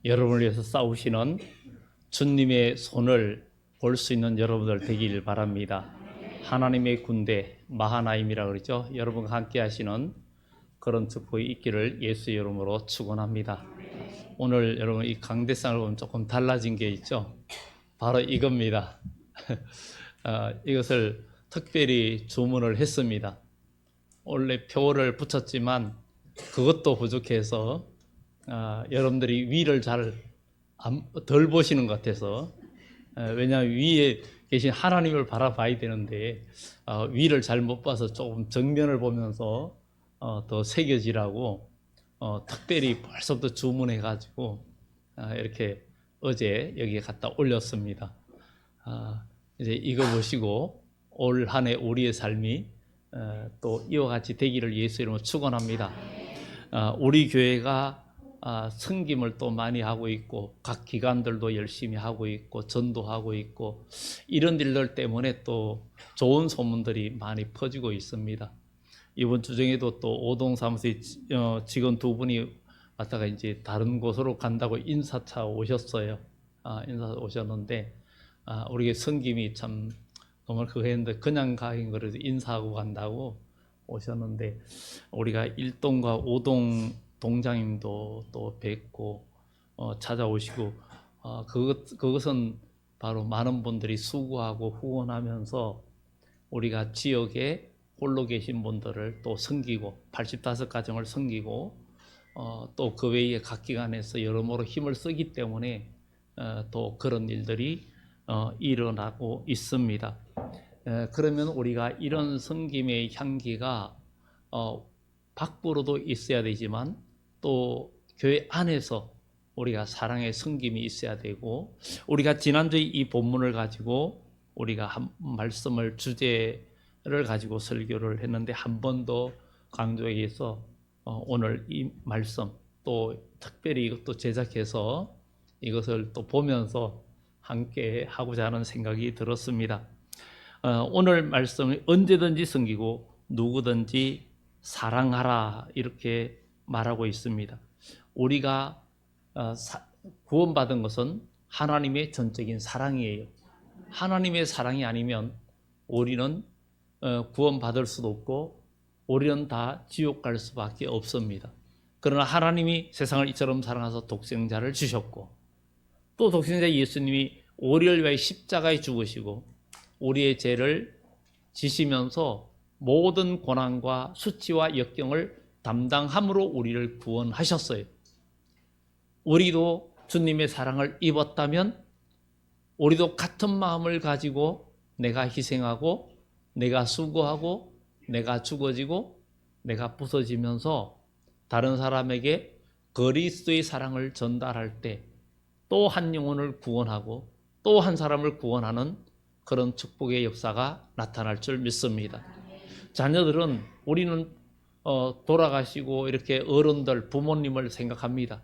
여러분을 위해서 싸우시는 주님의 손을 볼 수 있는 여러분들 되길 바랍니다. 하나님의 군대 마하나임이라고 그러죠. 여러분과 함께 하시는 그런 축복이 있기를 예수의 이름으로 축원합니다. 오늘 여러분 이 강대상을 보면 조금 달라진 게 있죠. 바로 이겁니다. 이것을 특별히 주문을 했습니다. 원래 표를 붙였지만 그것도 부족해서 여러분들이 위를 덜 보시는 것 같아서, 왜냐하면 위에 계신 하나님을 바라봐야 되는데 위를 잘 못 봐서 조금 정면을 보면서 더 새겨지라고 특별히 벌써부터 주문해 가지고 이렇게 어제 여기에 갖다 올렸습니다. 이제 이거 보시고 올 한 해 우리의 삶이 또 이와 같이 되기를 예수 이름으로 축원합니다. 우리 교회가 섬김을 또 많이 하고 있고 각 기관들도 열심히 하고 있고 전도하고 있고 이런 일들 때문에 또 좋은 소문들이 많이 퍼지고 있습니다. 이번 주 중에도 또 오동사무소의 직원 두 분이 왔다가 이제 다른 곳으로 간다고 인사차 오셨어요. 인사 오셨는데 우리의 섬김이 참 정말 그거 했는데 그냥 가긴 그래도 인사하고 간다고 오셨는데, 우리가 1동과 5동 동장님도 또 뵙고 찾아오시고 그것은 바로 많은 분들이 수고하고 후원하면서 우리가 지역에 홀로 계신 분들을 또 섬기고 85가정을 섬기고 또 그 외에 각 기관에서 여러모로 힘을 쓰기 때문에 또 그런 일들이 일어나고 있습니다. 그러면 우리가 이런 섬김의 향기가 밖으로도 있어야 되지만 또 교회 안에서 우리가 사랑의 섬김이 있어야 되고, 우리가 지난주에 이 본문을 가지고 우리가 한 말씀을 주제를 가지고 설교를 했는데 한 번 더 강조하기 위해서 오늘 이 말씀 또 특별히 이것도 제작해서 이것을 또 보면서 함께 하고자 하는 생각이 들었습니다. 오늘 말씀이 언제든지 섬기고 누구든지 사랑하라 이렇게 말하고 있습니다. 우리가 구원받은 것은 하나님의 전적인 사랑이에요. 하나님의 사랑이 아니면 우리는 구원받을 수도 없고 우리는 다 지옥 갈 수밖에 없습니다. 그러나 하나님이 세상을 이처럼 사랑하사 독생자를 주셨고, 또 독생자 예수님이 우리를 위하여 십자가에 죽으시고 우리의 죄를 지시면서 모든 고난과 수치와 역경을 담당함으로 우리를 구원하셨어요. 우리도 주님의 사랑을 입었다면 우리도 같은 마음을 가지고 내가 희생하고 내가 수고하고 내가 죽어지고 내가 부서지면서 다른 사람에게 그리스도의 사랑을 전달할 때 또 한 영혼을 구원하고 또 한 사람을 구원하는 그런 축복의 역사가 나타날 줄 믿습니다. 자녀들은 우리는 돌아가시고 이렇게 어른들 부모님을 생각합니다.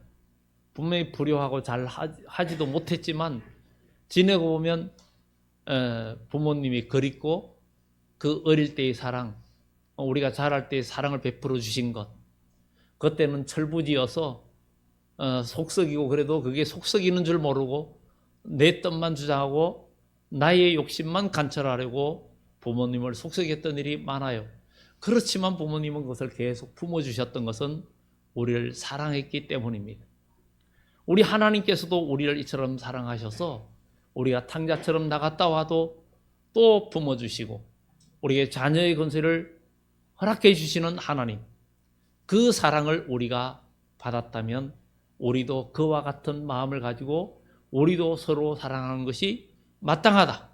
분명히 불효하고 잘 하지도 못했지만 지내고 보면 부모님이 그립고 그 어릴 때의 사랑, 우리가 자랄 때의 사랑을 베풀어 주신 것, 그때는 철부지여서 속썩이고 그래도 그게 속썩이는 줄 모르고 내 뜻만 주장하고 나의 욕심만 관철하려고 부모님을 속썩였던 일이 많아요. 그렇지만 부모님은 그것을 계속 품어주셨던 것은 우리를 사랑했기 때문입니다. 우리 하나님께서도 우리를 이처럼 사랑하셔서 우리가 탕자처럼 나갔다 와도 또 품어주시고 우리의 자녀의 권세를 허락해 주시는 하나님, 그 사랑을 우리가 받았다면 우리도 그와 같은 마음을 가지고 우리도 서로 사랑하는 것이 마땅하다.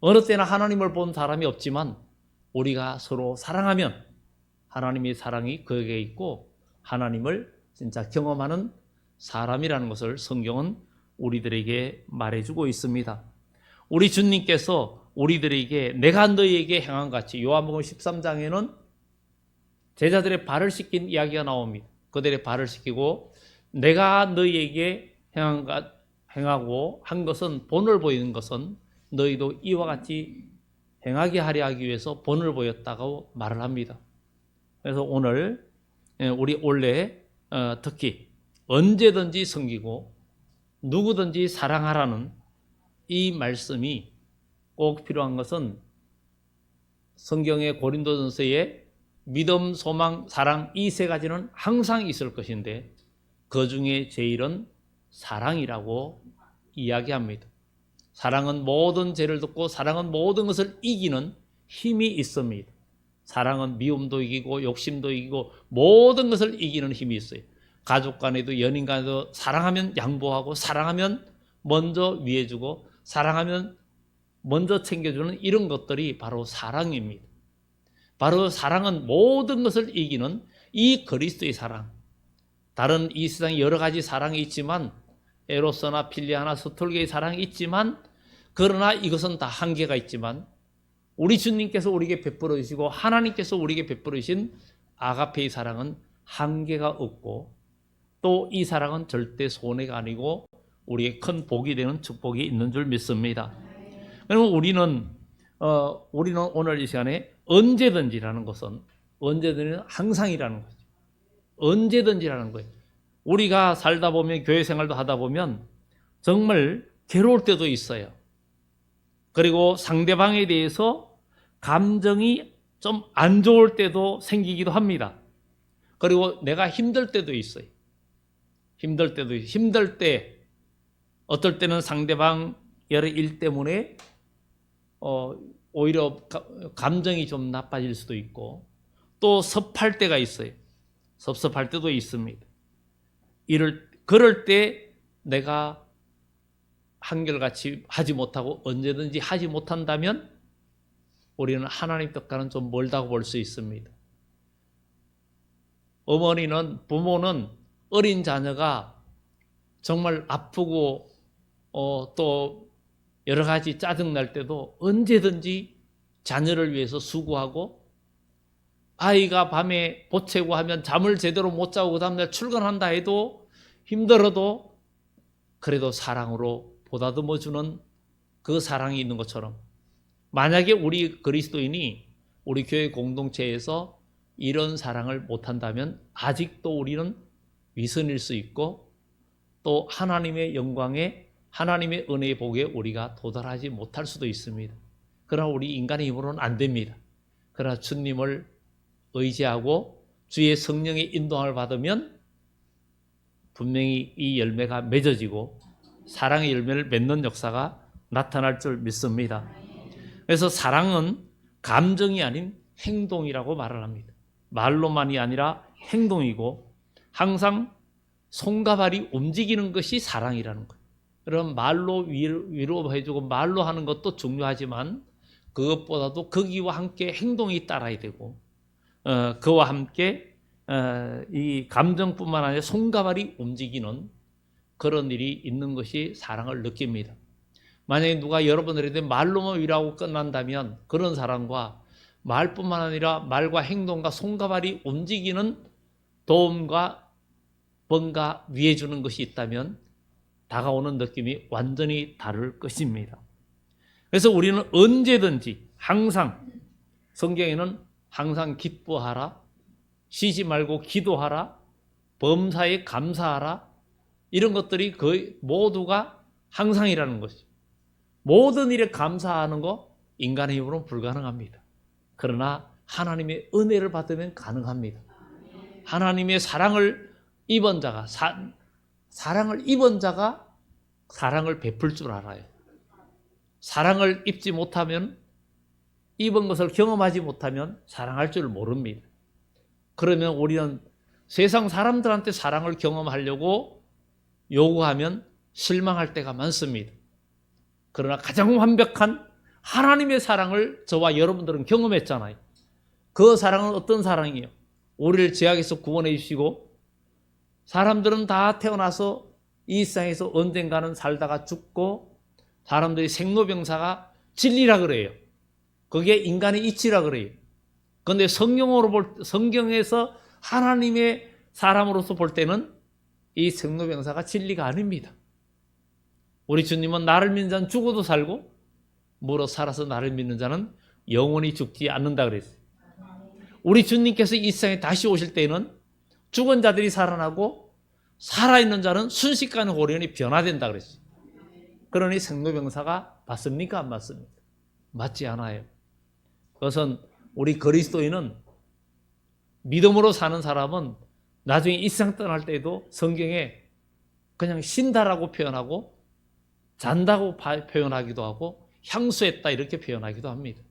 어느 때나 하나님을 본 사람이 없지만 우리가 서로 사랑하면 하나님의 사랑이 그에게 있고 하나님을 진짜 경험하는 사람이라는 것을 성경은 우리들에게 말해주고 있습니다. 우리 주님께서 우리들에게 내가 너희에게 행한 같이, 요한복음 13장에는 제자들의 발을 씻긴 이야기가 나옵니다. 그들의 발을 씻기고 내가 너희에게 행하고 한 것은, 본을 보이는 것은 너희도 이와 같이 행하게 하려 하기 위해서 본을 보였다고 말을 합니다. 그래서 오늘 우리 원래 특히 언제든지 섬기고 누구든지 사랑하라는 이 말씀이 꼭 필요한 것은 성경의 고린도전서에 믿음, 소망, 사랑 이 세 가지는 항상 있을 것인데 그 중에 제일은 사랑이라고 이야기합니다. 사랑은 모든 죄를 덮고 사랑은 모든 것을 이기는 힘이 있습니다. 사랑은 미움도 이기고 욕심도 이기고 모든 것을 이기는 힘이 있어요. 가족 간에도 연인 간에도 사랑하면 양보하고 사랑하면 먼저 위해주고 사랑하면 먼저 챙겨주는 이런 것들이 바로 사랑입니다. 바로 사랑은 모든 것을 이기는 이 그리스도의 사랑. 다른 이 세상에 여러 가지 사랑이 있지만 에로스나 필리아나 스톨게의 사랑이 있지만 그러나 이것은 다 한계가 있지만 우리 주님께서 우리에게 베풀어 주시고 하나님께서 우리에게 베풀어 주신 아가페의 사랑은 한계가 없고 또 이 사랑은 절대 손해가 아니고 우리의 큰 복이 되는 축복이 있는 줄 믿습니다. 그러면 우리는 오늘 이 시간에 언제든지라는 것은 언제든지 항상이라는 거죠. 언제든지라는 거예요. 우리가 살다 보면 교회 생활도 하다 보면 정말 괴로울 때도 있어요. 그리고 상대방에 대해서 감정이 좀 안 좋을 때도 생기기도 합니다. 그리고 내가 힘들 때도 있어요. 힘들 때 어떨 때는 상대방 여러 일 때문에 오히려 감정이 좀 나빠질 수도 있고 또 섭할 때가 있어요. 섭섭할 때도 있습니다. 그럴 때 내가 한결같이 하지 못하고 언제든지 하지 못한다면 우리는 하나님 뜻과는 좀 멀다고 볼 수 있습니다. 부모는 어린 자녀가 정말 아프고 또 여러 가지 짜증날 때도 언제든지 자녀를 위해서 수고하고 아이가 밤에 보채고 하면 잠을 제대로 못 자고 그 다음날 출근한다 해도 힘들어도 그래도 사랑으로 보다듬어주는 그 사랑이 있는 것처럼 만약에 우리 그리스도인이 우리 교회 공동체에서 이런 사랑을 못한다면 아직도 우리는 위선일 수 있고 또 하나님의 영광에 하나님의 은혜의 복에 우리가 도달하지 못할 수도 있습니다. 그러나 우리 인간의 힘으로는 안 됩니다. 그러나 주님을 의지하고 주의 성령의 인도함을 받으면 분명히 이 열매가 맺어지고 사랑의 열매를 맺는 역사가 나타날 줄 믿습니다. 그래서 사랑은 감정이 아닌 행동이라고 말을 합니다. 말로만이 아니라 행동이고 항상 손과 발이 움직이는 것이 사랑이라는 거예요. 그럼 말로 위로해주고 말로 하는 것도 중요하지만 그것보다도 거기와 함께 행동이 따라야 되고 그와 함께 이 감정뿐만 아니라 손과 발이 움직이는 그런 일이 있는 것이 사랑을 느낍니다. 만약에 누가 여러분들한테 말로만 위로하고 끝난다면 그런 사람과 말뿐만 아니라 말과 행동과 손과 발이 움직이는 도움과 뭔가 위해 주는 것이 있다면 다가오는 느낌이 완전히 다를 것입니다. 그래서 우리는 언제든지 항상 성경에는 항상 기뻐하라, 쉬지 말고 기도하라, 범사에 감사하라 이런 것들이 거의 모두가 항상이라는 것이죠. 모든 일에 감사하는 거 인간의 힘으로는 불가능합니다. 그러나 하나님의 은혜를 받으면 가능합니다. 하나님의 사랑을 입은 자가 사랑을 베풀 줄 알아요. 사랑을 입지 못하면 입은 것을 경험하지 못하면 사랑할 줄 모릅니다. 그러면 우리는 세상 사람들한테 사랑을 경험하려고 요구하면 실망할 때가 많습니다. 그러나 가장 완벽한 하나님의 사랑을 저와 여러분들은 경험했잖아요. 그 사랑은 어떤 사랑이에요? 우리를 죄악에서 구원해 주시고 사람들은 다 태어나서 이 세상에서 언젠가는 살다가 죽고 사람들이 생로병사가 진리라 그래요. 그게 인간의 이치라 그래요. 그런데 성경에서 하나님의 사람으로서 볼 때는 이 생로병사가 진리가 아닙니다. 우리 주님은 나를 믿는 자는 죽어도 살고 물어 살아서 나를 믿는 자는 영원히 죽지 않는다 그랬어요. 우리 주님께서 이 세상에 다시 오실 때는 죽은 자들이 살아나고 살아있는 자는 순식간에 호련히 변화된다 그랬어요. 그러니 생로병사가 맞습니까? 안 맞습니까? 맞지 않아요. 그것은 우리 그리스도인은 믿음으로 사는 사람은 나중에 이 세상 떠날 때에도 성경에 그냥 쉰다라고 표현하고 잔다고 표현하기도 하고 향수했다 이렇게 표현하기도 합니다.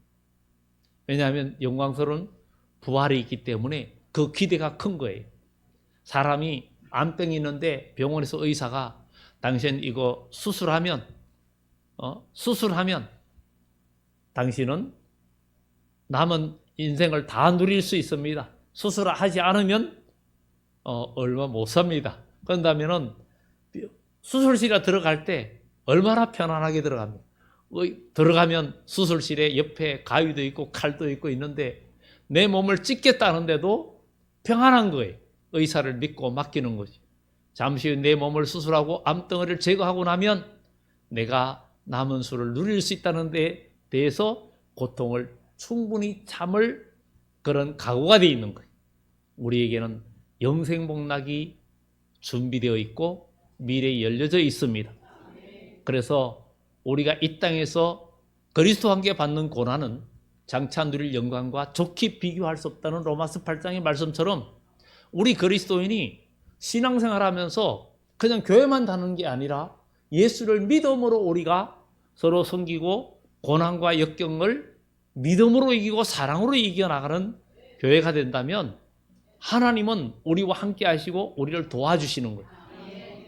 왜냐하면 영광스러운 부활이 있기 때문에 그 기대가 큰 거예요. 사람이 암병이 있는데 병원에서 의사가 당신 이거 수술하면 당신은 남은 인생을 다 누릴 수 있습니다. 수술하지 않으면 얼마 못 삽니다. 그런다면은 수술실에 들어갈 때 얼마나 편안하게 들어갑니다. 들어가면 수술실에 옆에 가위도 있고 칼도 있고 있는데 내 몸을 찢겠다는데도 평안한 거예요. 의사를 믿고 맡기는 거지. 잠시 후 내 몸을 수술하고 암덩어리를 제거하고 나면 내가 남은 수를 누릴 수 있다는 데 대해서 고통을 충분히 참을 그런 각오가 되어 있는 거예요. 우리에게는 영생복락이 준비되어 있고 미래에 열려져 있습니다. 그래서 우리가 이 땅에서 그리스도와 함께 받는 고난은 장차 누릴 영광과 좋게 비교할 수 없다는 로마서 8장의 말씀처럼 우리 그리스도인이 신앙생활하면서 그냥 교회만 다니는 게 아니라 예수를 믿음으로 우리가 서로 섬기고 고난과 역경을 믿음으로 이기고 사랑으로 이겨나가는 교회가 된다면 하나님은 우리와 함께 하시고 우리를 도와주시는 거예요.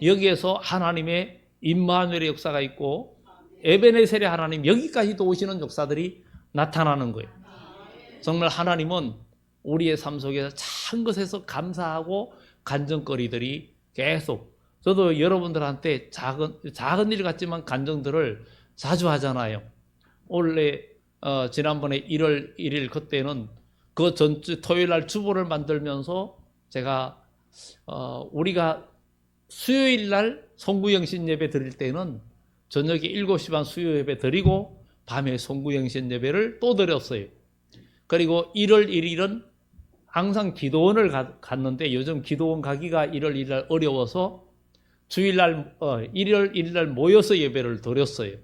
여기에서 하나님의 임마누엘의 역사가 있고 에베네셀의 하나님 여기까지도 오시는 역사들이 나타나는 거예요. 정말 하나님은 우리의 삶 속에서 작은 것에서 감사하고 간증거리들이 계속 저도 여러분들한테 작은 일 같지만 간증들을 자주 하잖아요. 원래 지난번에 1월 1일 그때는 그 전주 토요일 날 주보를 만들면서 제가 우리가 수요일 날 송구영신 예배 드릴 때는 저녁에 7시 반 수요 예배 드리고 밤에 송구영신 예배를 또 드렸어요. 그리고 1월 1일은 항상 기도원을 갔는데 요즘 기도원 가기가 1월 1일 날 어려워서 주일날 1월 1일 날 모여서 예배를 드렸어요.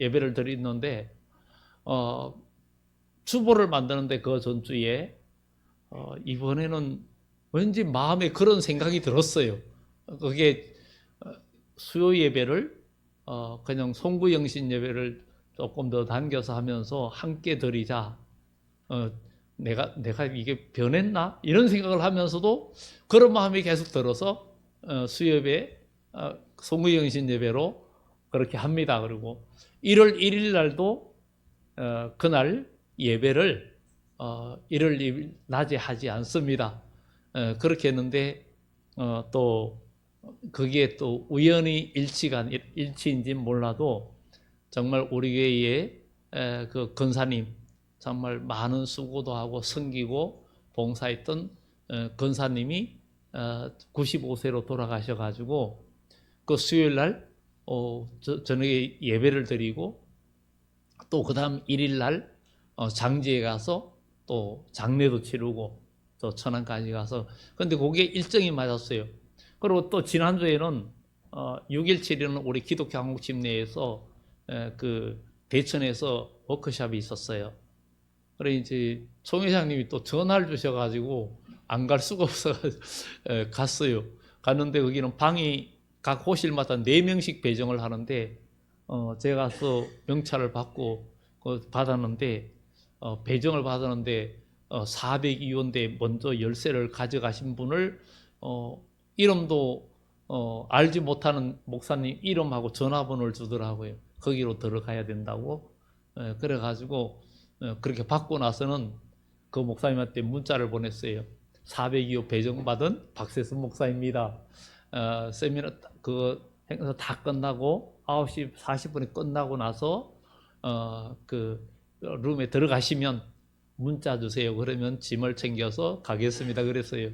예배를 드렸는데 주보를 만드는데 그 전주에 이번에는 왠지 마음에 그런 생각이 들었어요. 그게 수요 예배를 그냥 송구영신 예배를 조금 더 당겨서 하면서 함께 드리자. 내가 이게 변했나? 이런 생각을 하면서도 그런 마음이 계속 들어서 수요 예배, 송구영신 예배로 그렇게 합니다. 그리고 1월 1일 날도 그날 예배를 1월 2일 낮에 하지 않습니다. 그렇게 했는데 또 그게 또 우연히 일치인지 몰라도 정말 우리 교회의 그 권사님 정말 많은 수고도 하고 섬기고 봉사했던 권사님이 95세로 돌아가셔가지고 그 수요일 날 저녁에 예배를 드리고 또 그 다음 1일 날 장지에 가서 또 장례도 치르고 또 천안까지 가서 근데 그게 일정이 맞았어요. 그리고 또 지난주에는 6일 7일은 우리 기독교 한국집 내에서 그 대천에서 워크숍이 있었어요. 그래 이제 총 회장님이 또 전화를 주셔가지고 안 갈 수가 없어서 갔어요. 갔는데 거기는 방이 각 호실마다 4명씩 배정을 하는데 제가 가서 명찰을 받고 받았는데 배정을 받았는데 402호인데 먼저 열쇠를 가져가신 분을 이름도 알지 못하는 목사님 이름하고 전화번호를 주더라고요. 거기로 들어가야 된다고. 그래가지고 그렇게 받고 나서는 그 목사님한테 문자를 보냈어요. 402호 배정받은 박세순 목사입니다. 세미나 그 행사 다 끝나고 9시 40분에 끝나고 나서 그 룸에 들어가시면 문자 주세요. 그러면 짐을 챙겨서 가겠습니다. 그랬어요.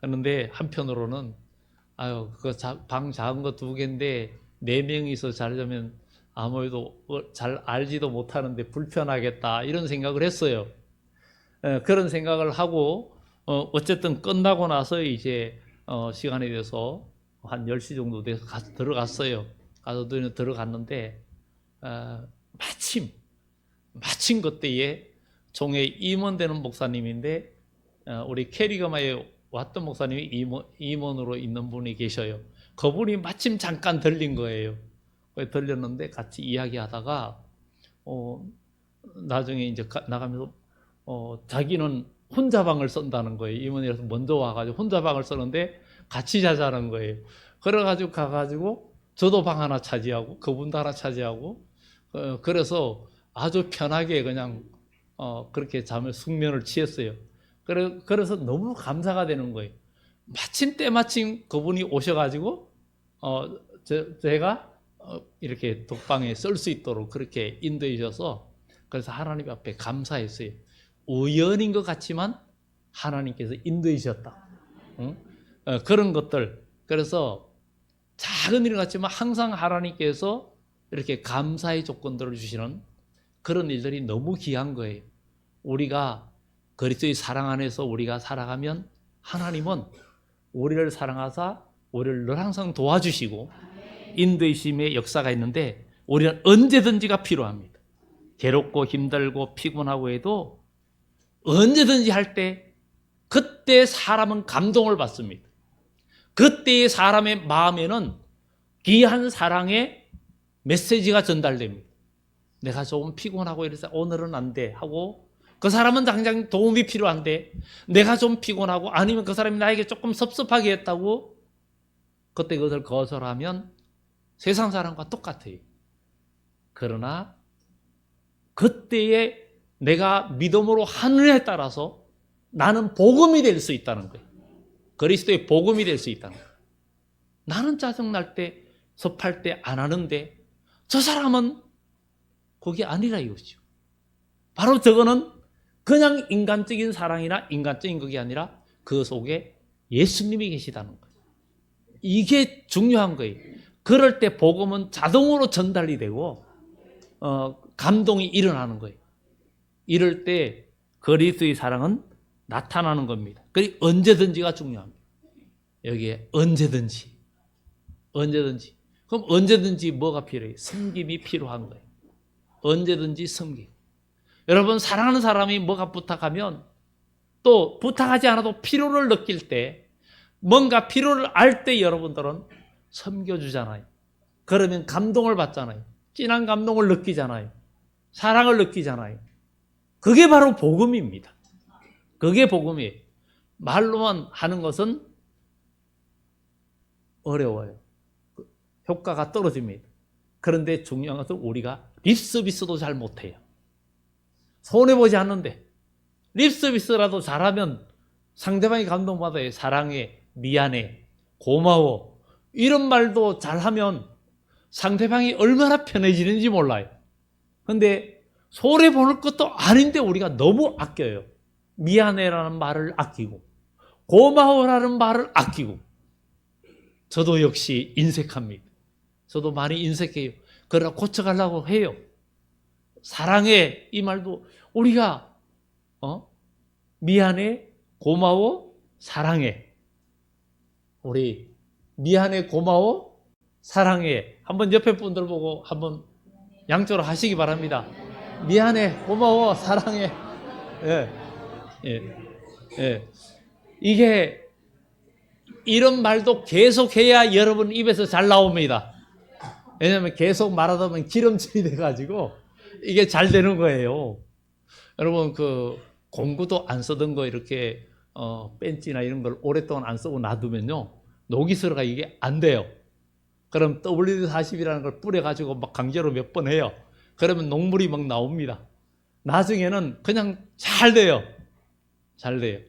그런데 한편으로는 그 방 작은 거 2개인데 4명이서 자려면 아무래도 잘 알지도 못하는데 불편하겠다 이런 생각을 했어요. 그런 생각을 하고 어쨌든 끝나고 나서 이제 시간이 돼서 한 10시 정도 돼서 들어갔어요. 가서 들어갔는데 마침 그때에 종에 임원되는 목사님인데 우리 캐리그마에 왔던 목사님이 임원으로 있는 분이 계셔요. 그분이 마침 잠깐 들린 거예요. 들렸는데 같이 이야기하다가 나중에 이제 나가면서 자기는 혼자 방을 쓴다는 거예요. 임원이라서 먼저 와가지고 혼자 방을 쓰는데 같이 자자는 거예요. 그래가지고 가가지고 저도 방 하나 차지하고 그분도 하나 차지하고 그래서 아주 편하게 그냥 그렇게 숙면을 취했어요. 그래서 너무 감사가 되는 거예요. 때마침 그분이 오셔가지고 제가 이렇게 독방에 쓸 수 있도록 그렇게 인도해 주셔서 그래서 하나님 앞에 감사했어요. 우연인 것 같지만 하나님께서 인도해 주셨다. 응? 그런 것들. 그래서 작은 일 같지만 항상 하나님께서 이렇게 감사의 조건들을 주시는 그런 일들이 너무 귀한 거예요. 우리가 그리스도의 사랑 안에서 우리가 살아가면 하나님은 우리를 사랑하사 우리를 늘 항상 도와주시고 인도이심의 역사가 있는데 우리는 언제든지가 필요합니다. 괴롭고 힘들고 피곤하고 해도 언제든지 할 때 그때 사람은 감동을 받습니다. 그때의 사람의 마음에는 귀한 사랑의 메시지가 전달됩니다. 내가 조금 피곤하고 이래서 오늘은 안 돼 하고 그 사람은 당장 도움이 필요한데 내가 좀 피곤하고 아니면 그 사람이 나에게 조금 섭섭하게 했다고 그때 그것을 거절하면 세상 사람과 똑같아요. 그러나 그때에 내가 믿음으로 하느냐에 따라서 나는 복음이 될 수 있다는 거예요. 그리스도의 복음이 될 수 있다는 거예요. 나는 짜증날 때 섭할 때 안 하는데 저 사람은 그게 아니라 이거죠. 바로 저거는 그냥 인간적인 사랑이나 인간적인 그게 아니라 그 속에 예수님이 계시다는 거예요. 이게 중요한 거예요. 그럴 때 복음은 자동으로 전달이 되고 감동이 일어나는 거예요. 이럴 때 그리스도의 사랑은 나타나는 겁니다. 그리고 언제든지가 중요합니다. 여기에 언제든지. 그럼 언제든지 뭐가 필요해요? 섬김이 필요한 거예요. 언제든지 섬김. 여러분 사랑하는 사람이 뭐가 부탁하면 또 부탁하지 않아도 필요를 느낄 때 뭔가 필요를 알 때 여러분들은 섬겨주잖아요. 그러면 감동을 받잖아요. 진한 감동을 느끼잖아요. 사랑을 느끼잖아요. 그게 바로 복음입니다. 그게 복음이에요. 말로만 하는 것은 어려워요. 효과가 떨어집니다. 그런데 중요한 것은 우리가 립서비스도 잘 못해요. 손해보지 않는데 립서비스라도 잘하면 상대방이 감동받아요. 사랑해, 미안해, 고마워 이런 말도 잘하면 상대방이 얼마나 편해지는지 몰라요. 근데 손해보는 것도 아닌데 우리가 너무 아껴요. 미안해라는 말을 아끼고 고마워라는 말을 아끼고 저도 역시 인색합니다. 저도 많이 인색해요. 그러나 고쳐가려고 해요. 사랑해 이 말도 우리가 미안해, 고마워, 사랑해. 우리 미안해, 고마워, 사랑해. 한번 옆에 분들 보고 한번 양쪽으로 하시기 바랍니다. 미안해, 고마워, 사랑해. 이게 이런 말도 계속해야 여러분 입에서 잘 나옵니다. 왜냐하면 계속 말하다 보면 기름칠이 돼가지고 이게 잘 되는 거예요. 여러분 그 공구도 안 쓰던 거 이렇게 벤치나 이런 걸 오랫동안 안 쓰고 놔두면요 녹이슬어가 이게 안 돼요. 그럼 WD-40이라는 걸 뿌려가지고 막 강제로 몇 번 해요. 그러면 녹물이 막 나옵니다. 나중에는 그냥 잘 돼요. 잘 돼요.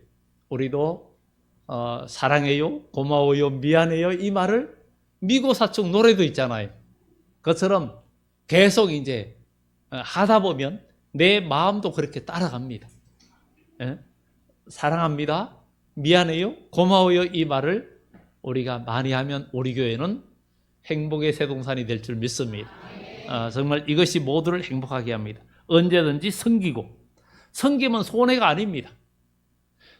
우리도 사랑해요, 고마워요, 미안해요 이 말을 미고사축 노래도 있잖아요. 그것처럼 계속 이제 하다 보면 내 마음도 그렇게 따라갑니다. 사랑합니다, 미안해요, 고마워요 이 말을 우리가 많이 하면 우리 교회는 행복의 새동산이 될 줄 믿습니다. 정말 이것이 모두를 행복하게 합니다. 언제든지 섬기고 섬김은 손해가 아닙니다.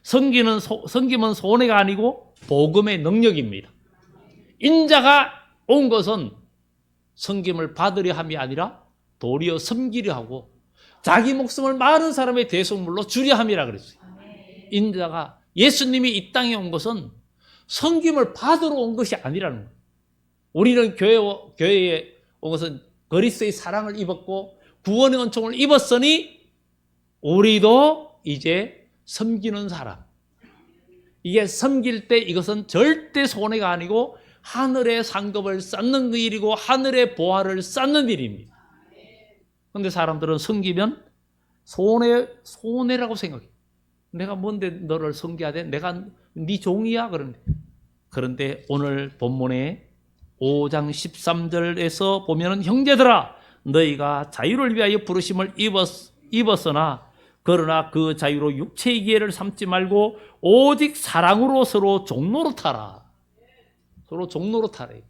섬김은 손해가 아니고 복음의 능력입니다. 인자가 온 것은 섬김을 받으려 함이 아니라 도리어 섬기려 하고 자기 목숨을 많은 사람의 대속물로 주려 함이라 그랬어요. 인자가 예수님이 이 땅에 온 것은 섬김을 받으러 온 것이 아니라는 거예요. 우리는 교회에 온 것은 그리스도의 사랑을 입었고 구원의 은총을 입었으니 우리도 이제 섬기는 사람. 이게 섬길 때 이것은 절대 손해가 아니고 하늘의 상급을 쌓는 일이고 하늘의 보화를 쌓는 일입니다. 그런데 사람들은 섬기면 손해라고 생각해. 내가 뭔데 너를 섬겨야 돼? 내가 네 종이야? 그런데 오늘 본문에 5장 13절에서 보면은 형제들아 너희가 자유를 위하여 부르심을 입었으나 그러나 그 자유로 육체의 기회를 삼지 말고 오직 사랑으로 서로 종로로 타라. 서로 종로로 타래.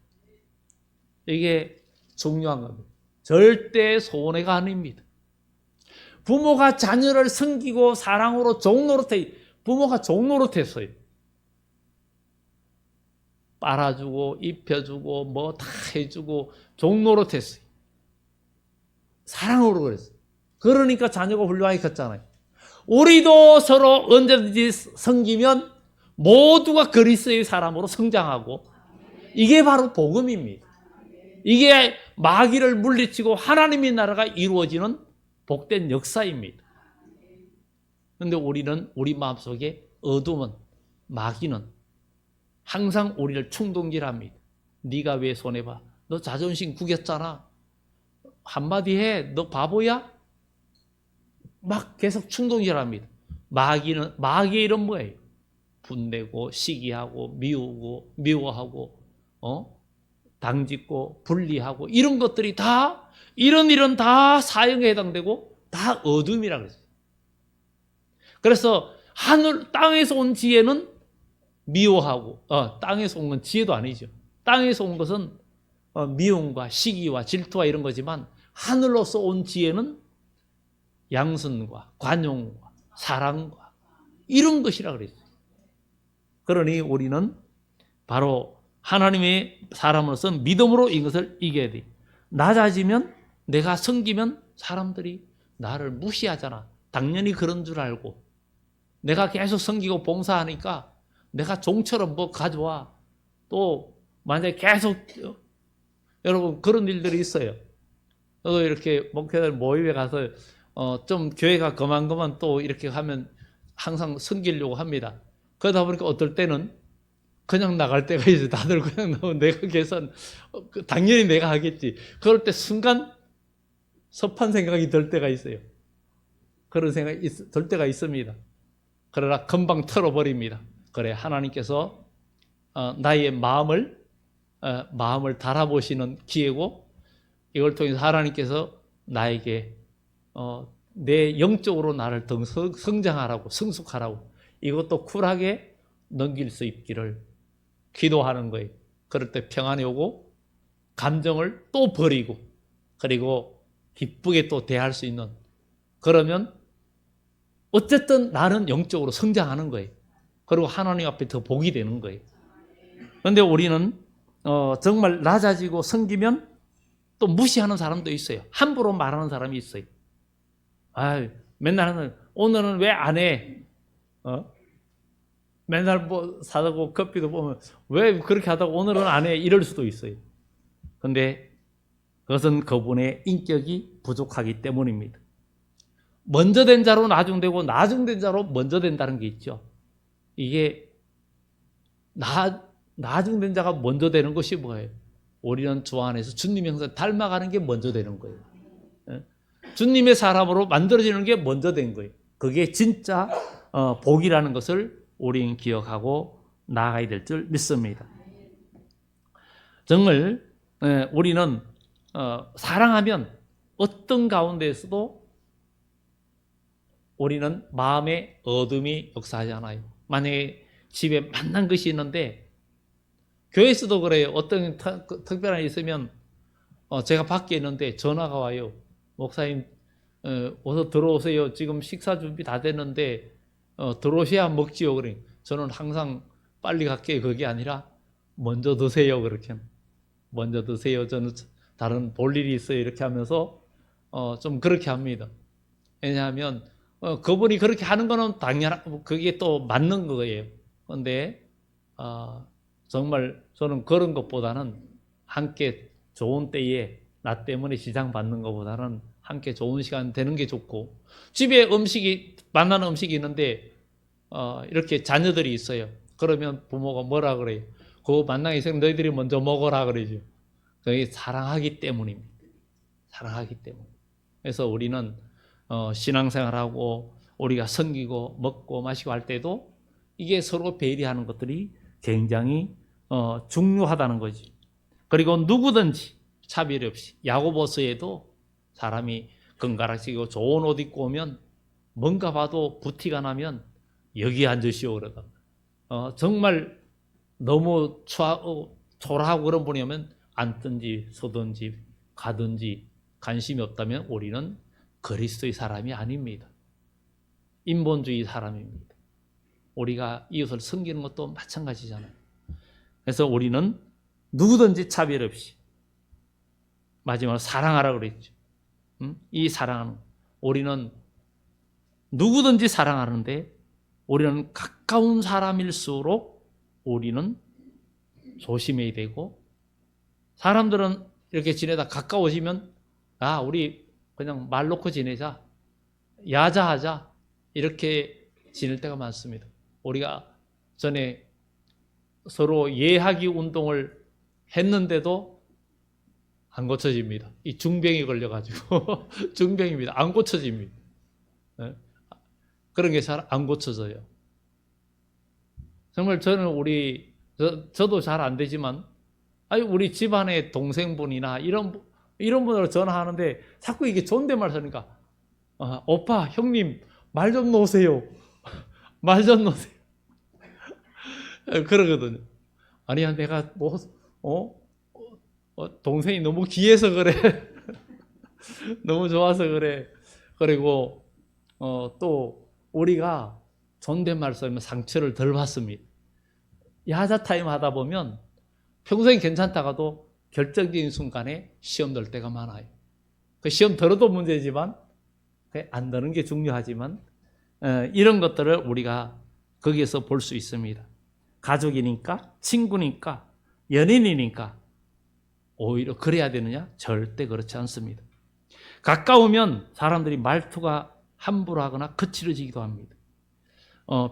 이게 중요한 겁니다. 절대 손해가 아닙니다. 부모가 자녀를 섬기고 사랑으로 종로로 부모가 종로로 탔어요. 빨아주고 입혀주고 뭐 다 해주고 종로로 탔어요. 사랑으로 그랬어요. 그러니까 자녀가 훌륭하게 컸잖아요. 우리도 서로 언제든지 섬기면 모두가 그리스도의 사람으로 성장하고 이게 바로 복음입니다. 이게 마귀를 물리치고 하나님의 나라가 이루어지는 복된 역사입니다. 그런데 우리는 우리 마음속에 어둠은 마귀는 항상 우리를 충동질합니다. 네가 왜 손해봐? 너 자존심 구겼잖아. 한마디 해. 너 바보야? 막 계속 충동질합니다. 마귀의 이름 뭐예요? 분내고 시기하고 미우고 미워하고 당짓고 분리하고 이런 것들이 다 이런 일은 다 사형에 해당되고 다 어둠이라 그랬어요. 그래서 땅에서 온 지혜는 미워하고 땅에서 온 건 지혜도 아니죠. 땅에서 온 것은 미움과 시기와 질투와 이런 거지만 하늘로서 온 지혜는 양선과 관용과 사랑과 이런 것이라 그랬어요. 그러니 우리는 바로 하나님의 사람으로서 믿음으로 이것을 이겨야 돼. 낮아지면 내가 섬기면 사람들이 나를 무시하잖아. 당연히 그런 줄 알고 내가 계속 섬기고 봉사하니까 내가 종처럼 뭐 가져와. 또 만약에 계속 여러분 그런 일들이 있어요. 저도 이렇게 목회자들 모임에 가서 좀 교회가 그만그만 또 이렇게 하면 항상 섬기려고 합니다. 그러다 보니까 어떨 때는 그냥 나갈 때가 있어요. 다들 그냥 나오면 내가 계산 당연히 내가 하겠지. 그럴 때 순간 섭한 생각이 들 때가 있어요. 그런 생각이 들 때가 있습니다. 그러나 금방 털어버립니다. 그래 하나님께서 나의 마음을 달아보시는 기회고 이걸 통해서 하나님께서 나에게 내 영적으로 나를 더 성장하라고 성숙하라고 이것도 쿨하게 넘길 수 있기를 기도하는 거예요. 그럴 때 평안이 오고 감정을 또 버리고 그리고 기쁘게 또 대할 수 있는 그러면 어쨌든 나는 영적으로 성장하는 거예요. 그리고 하나님 앞에 더 복이 되는 거예요. 그런데 우리는 정말 낮아지고 섬기면 또 무시하는 사람도 있어요. 함부로 말하는 사람이 있어요. 맨날 오늘은 왜 안 해? 맨날 뭐 사다고 커피도 보면 왜 그렇게 하다가 오늘은 안 해? 이럴 수도 있어요. 그런데 그것은 그분의 인격이 부족하기 때문입니다. 먼저 된 자로 나중되고 나중된 자로 먼저 된다는 게 있죠. 이게 나중된 자가 먼저 되는 것이 뭐예요? 우리는 주 안에서 주님 형상 닮아가는 게 먼저 되는 거예요. 주님의 사람으로 만들어지는 게 먼저 된 거예요. 그게 진짜 복이라는 것을 우리는 기억하고 나아가야 될 줄 믿습니다. 정말 우리는 사랑하면 어떤 가운데에서도 우리는 마음의 어둠이 역사하지 않아요. 만약에 집에 만난 것이 있는데 교회에서도 그래요. 어떤 특별한 일이 있으면 제가 밖에 있는데 전화가 와요. 목사님 어서 들어오세요. 지금 식사 준비 다 됐는데 들어오셔야 먹지요. 그래. 저는 항상 빨리 갈게 그게 아니라 먼저 드세요. 그렇게 먼저 드세요. 저는 다른 볼 일이 있어요. 이렇게 하면서 좀 그렇게 합니다. 왜냐하면 그분이 그렇게 하는 거는 당연한 그게 또 맞는 거예요. 그런데 정말 저는 그런 것보다는 함께 좋은 때에 나 때문에 지장 받는 것보다는 함께 좋은 시간 되는 게 좋고, 집에 만나는 음식이 있는데 이렇게 자녀들이 있어요. 그러면 부모가 뭐라 그래요? 그거 만나기 전에 너희들이 먼저 먹어라 그러죠. 그게 사랑하기 때문입니다. 사랑하기 때문. 그래서 우리는 신앙생활하고 우리가 섬기고 먹고 마시고 할 때도 이게 서로 배려하는 것들이 굉장히 중요하다는 거지. 그리고 누구든지 차별 없이, 야고보서에도 사람이 건강하시고 좋은 옷 입고 오면 뭔가 봐도 부티가 나면 여기 앉으시오 그러다. 정말 너무 초라하고 그런 분이 오면 앉든지 서든지 가든지 관심이 없다면 우리는 그리스도의 사람이 아닙니다. 인본주의 사람입니다. 우리가 이웃을 섬기는 것도 마찬가지잖아요. 그래서 우리는 누구든지 차별 없이, 마지막으로 사랑하라 그랬죠. 이 사랑하는, 우리는 누구든지 사랑하는데 우리는 가까운 사람일수록 우리는 조심해야 되고, 사람들은 이렇게 지내다 가까워지면 우리 그냥 말 놓고 지내자, 야자하자, 이렇게 지낼 때가 많습니다. 우리가 전에 서로 예하기 운동을 했는데도 안 고쳐집니다. 이 중병이 걸려가지고 중병입니다. 안 고쳐집니다. 그런 게 잘 안 고쳐져요. 정말 저는 저도 잘 안 되지만, 우리 집안의 동생분이나 이런 분으로 전화하는데 자꾸 이게 존댓말 쓰니까 오빠, 형님, 말 좀 놓으세요. 말 좀 놓으세요. 그러거든요. 아니야, 내가 동생이 너무 귀해서 그래. 너무 좋아서 그래. 그리고 또 우리가 존댓말 쓰면 상처를 덜 받습니다. 야자 타임 하다 보면 평소에 괜찮다가도 결정적인 순간에 시험 들 때가 많아요. 그 시험 들어도 문제지만 안 드는 게 중요하지만 이런 것들을 우리가 거기에서 볼 수 있습니다. 가족이니까, 친구니까, 연인이니까 오히려 그래야 되느냐? 절대 그렇지 않습니다. 가까우면 사람들이 말투가 함부로 하거나 거칠어지기도 합니다.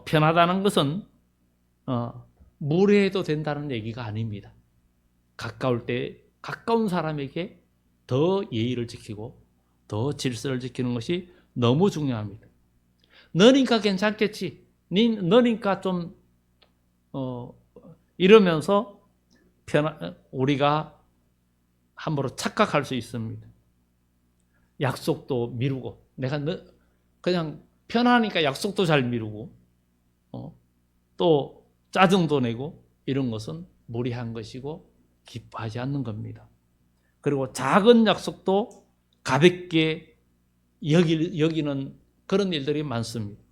편하다는 것은 무례해도 된다는 얘기가 아닙니다. 가까울 때 가까운 사람에게 더 예의를 지키고 더 질서를 지키는 것이 너무 중요합니다. 너니까 괜찮겠지, 너니까 좀 이러면서 우리가 함부로 착각할 수 있습니다. 약속도 미루고, 내가 그냥 편하니까 약속도 잘 미루고, 또 짜증도 내고, 이런 것은 무리한 것이고 기뻐하지 않는 겁니다. 그리고 작은 약속도 가볍게 여기는 그런 일들이 많습니다.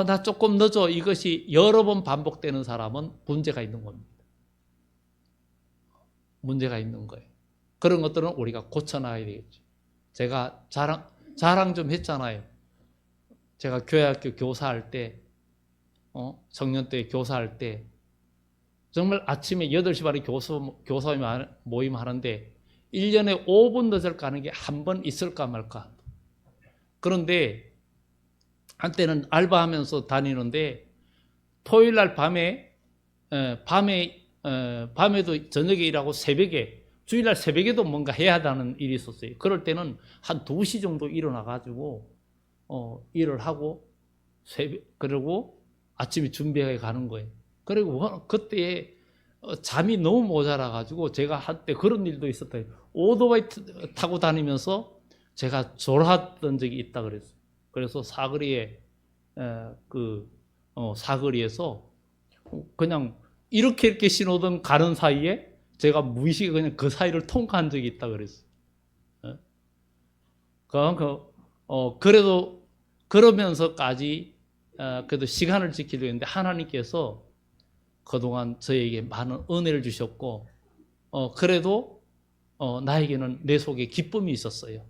나 조금 늦어, 이것이 여러 번 반복되는 사람은 문제가 있는 겁니다. 문제가 있는 거예요. 그런 것들은 우리가 고쳐놔야 되겠죠. 제가 자랑 좀 했잖아요. 제가 교회학교 교사할 때, 청년 때 교사할 때, 정말 아침에 8시 반에 교사 모임 하는데 1년에 5분 늦을 가는 게 한 번 있을까 말까. 그런데 한때는 알바하면서 다니는데 토요일 날 밤에도 저녁에 일하고 새벽에, 주일날 새벽에도 뭔가 해야 하는 일이 있었어요. 그럴 때는 한 2시 정도 일어나가지고 일을 하고 그리고 아침에 준비해 가는 거예요. 그리고 그때 잠이 너무 모자라가지고 제가 한때 그런 일도 있었대요. 오토바이 타고 다니면서 제가 졸았던 적이 있다 그랬어요. 그래서 사거리에서 그냥 이렇게 신호등 가는 사이에 제가 무의식에 그냥 그 사이를 통과한 적이 있다 그랬어요. 그래도 그러면서까지 그래도 시간을 지키려고 했는데 하나님께서 그동안 저에게 많은 은혜를 주셨고 그래도 나에게는 내 속에 기쁨이 있었어요.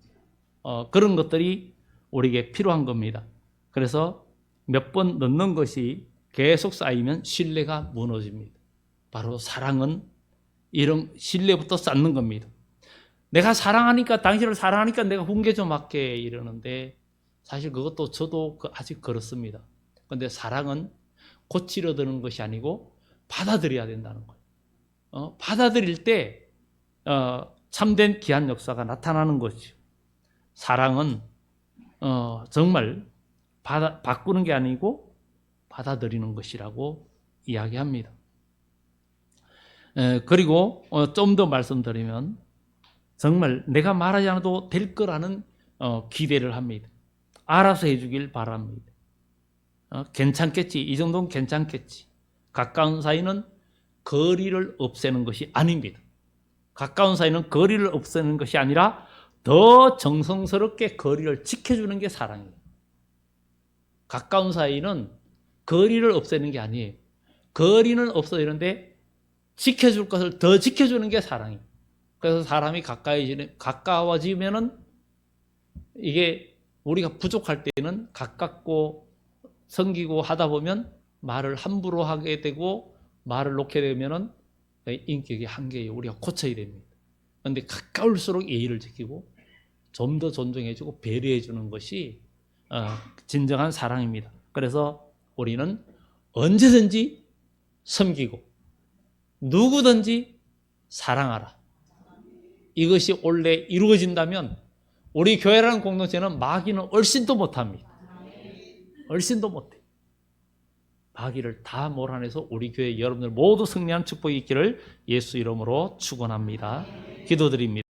그런 것들이 우리에게 필요한 겁니다. 그래서 몇 번 넣는 것이 계속 쌓이면 신뢰가 무너집니다. 바로 사랑은 이런 신뢰부터 쌓는 겁니다. 내가 사랑하니까, 당신을 사랑하니까 내가 훈계 좀 할게 이러는데 사실 그것도 저도 아직 그렇습니다. 그런데 사랑은 고치려 드는 것이 아니고 받아들여야 된다는 거예요. 받아들일 때 참된 귀한 역사가 나타나는 거죠. 사랑은 정말 바꾸는 게 아니고 받아들이는 것이라고 이야기합니다. 그리고 좀 더 말씀드리면 정말 내가 말하지 않아도 될 거라는 기대를 합니다. 알아서 해주길 바랍니다. 괜찮겠지, 이 정도는 괜찮겠지. 가까운 사이는 거리를 없애는 것이 아닙니다. 가까운 사이는 거리를 없애는 것이 아니라 더 정성스럽게 거리를 지켜주는 게 사랑이에요. 가까운 사이는 거리를 없애는 게 아니에요. 거리는 없어지는데 지켜줄 것을 더 지켜주는 게 사랑이에요. 그래서 사람이 가까워지면은 이게 우리가 부족할 때는 가깝고 섬기고 하다 보면 말을 함부로 하게 되고 말을 놓게 되면은 인격의 한계에 우리가 고쳐야 됩니다. 그런데 가까울수록 예의를 지키고 좀 더 존중해주고 배려해주는 것이 진정한 사랑입니다. 그래서 우리는 언제든지 섬기고 누구든지 사랑하라. 이것이 원래 이루어진다면 우리 교회라는 공동체는 마귀는 얼씬도 못합니다. 얼씬도 못해. 마귀를 다 몰아내서 우리 교회 여러분들 모두 승리하는 축복이 있기를 예수 이름으로 축원합니다. 기도드립니다.